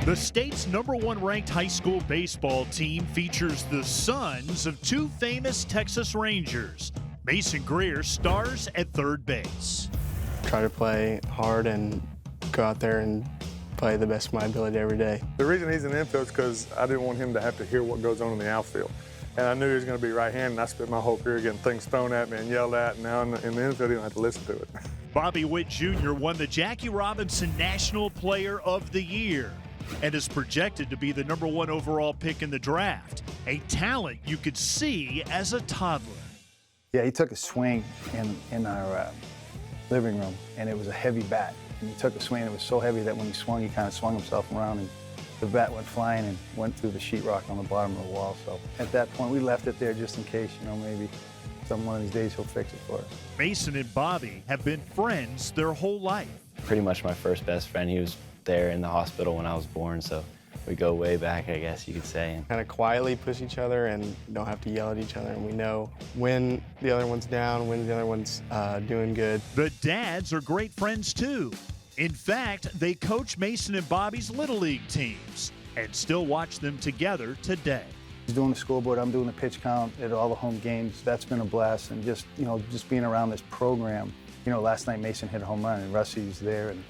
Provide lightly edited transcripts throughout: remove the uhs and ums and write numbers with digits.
The state's #1 ranked high school baseball team features the sons of two famous Texas Rangers. Mason Greer stars at third base. Try to play hard and go out there and play the best of my ability every day. The reason he's in the infield is because I didn't want him to have to hear what goes on in the outfield. And I knew he was going to be right-handed, and I spent my whole career getting things thrown at me and yelled at, and now in the infield, he don't have to listen to it. Bobby Witt Jr. won the Jackie Robinson National Player of the Year and is projected to be the #1 overall pick in the draft, a talent you could see as a toddler. Yeah, he took a swing in our living room, and it was a heavy bat. And he took a swing, and it was so heavy that when he swung, he kind of swung himself around, and the bat went flying and went through the sheetrock on the bottom of the wall. So at that point, we left it there just in case, maybe one of these days he'll fix it for us. Mason and Bobby have been friends their whole life. Pretty much my first best friend. He was there in the hospital when I was born, so we go way back, I guess you could say. Kind of quietly push each other and don't have to yell at each other, and we know when the other one's down, when the other one's doing good. The dads are great friends too. In fact, they coach Mason and Bobby's Little League teams and still watch them together today. He's doing the scoreboard, I'm doing the pitch count at all the home games. That's been a blast, and just being around this program. Last night Mason hit a home run, and Rusty's there, and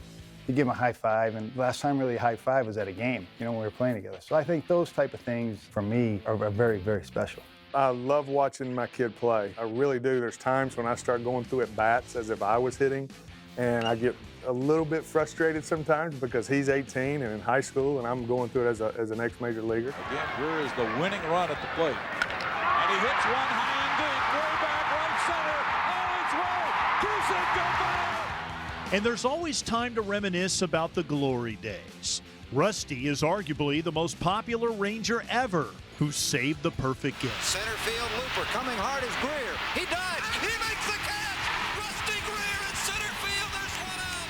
you give him a high five, and last time really a high five was at a game, when we were playing together. So I think those type of things, for me, are very, very special. I love watching my kid play. I really do. There's times when I start going through at bats as if I was hitting, and I get a little bit frustrated sometimes because he's 18 and in high school, and I'm going through it as an ex-major leaguer. Again, Greer is the winning run at the plate. And he hits one high and deep, way back right center, on its way, keeps it goodbye! And there's always time to reminisce about the glory days. Rusty is arguably the most popular Ranger ever who saved the perfect game. Center field looper coming hard as Greer. He does. He makes the catch. Rusty Greer in center field. There's one out.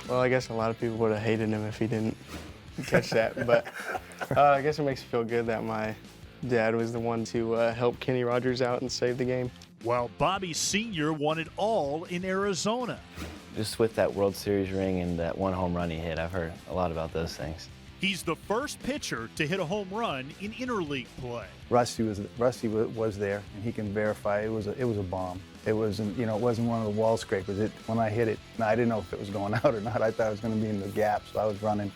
Well, I guess a lot of people would have hated him if he didn't catch that, but I guess it makes me feel good that my dad was the one to help Kenny Rogers out and save the game. While Bobby Sr. won it all in Arizona. Just with that World Series ring and that one home run he hit, I've heard a lot about those things. He's the first pitcher to hit a home run in interleague play. Rusty was there, and he can verify it was a bomb. It wasn't it wasn't one of the wall scrapers. When I hit it, I didn't know if it was going out or not. I thought it was going to be in the gap, so I was running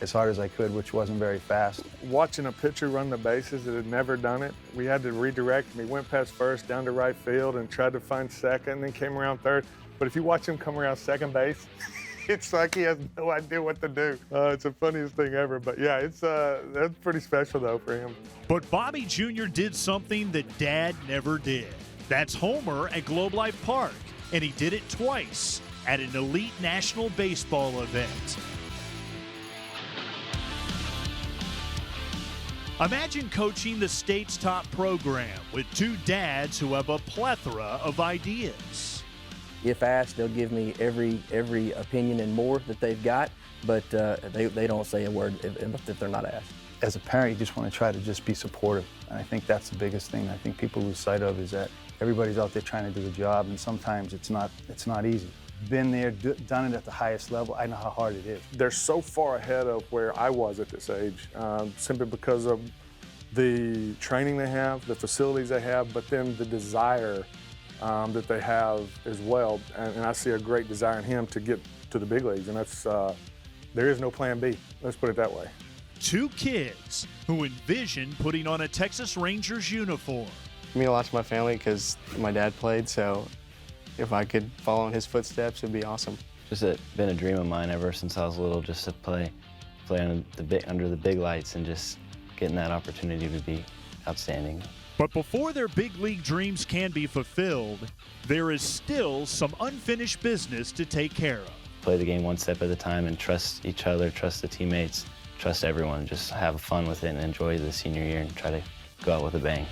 as hard as I could, which wasn't very fast. Watching a pitcher run the bases that had never done it, we had to redirect him. He went past first, down to right field, and tried to find second, and then came around third. But if you watch him come around second base, it's like he has no idea what to do. It's the funniest thing ever. But yeah, that's pretty special though for him. But Bobby Jr. did something that Dad never did. That's homer at Globe Life Park, and he did it twice at an elite national baseball event. Imagine coaching the state's top program with two dads who have a plethora of ideas. If asked, they'll give me every opinion and more that they've got, but they don't say a word if they're not asked. As a parent, you just want to try to just be supportive, and I think that's the biggest thing I think people lose sight of, is that everybody's out there trying to do a job, and sometimes it's not easy. Been there, done it at the highest level. I know how hard it is. They're so far ahead of where I was at this age, simply because of the training they have, the facilities they have, but then the desire that they have as well. And I see a great desire in him to get to the big leagues, and that's there is no plan B. Let's put it that way. Two kids who envision putting on a Texas Rangers uniform. It means a lot to my family because my dad played, so if I could follow in his footsteps, it'd be awesome. Just been a dream of mine ever since I was little, just to play under the big lights, and just getting that opportunity would be outstanding. But before their big league dreams can be fulfilled, there is still some unfinished business to take care of. Play the game one step at a time and trust each other, trust the teammates, trust everyone. Just have fun with it and enjoy the senior year and try to go out with a bang.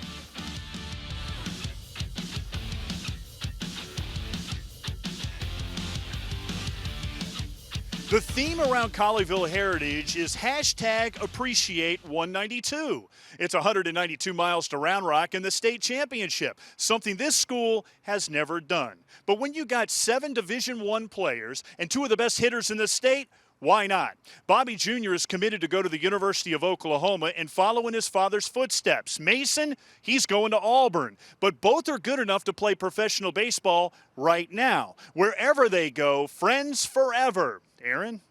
The theme around Colleyville Heritage is #AppreciateOne92. It's 192 miles to Round Rock in the state championship, something this school has never done. But when you got 7 Division I players and 2 of the best hitters in the state, Why not? Bobby Jr. is committed to go to the University of Oklahoma and follow in his father's footsteps. Mason, he's going to Auburn. But both are good enough to play professional baseball right now. Wherever they go, friends forever. Aaron?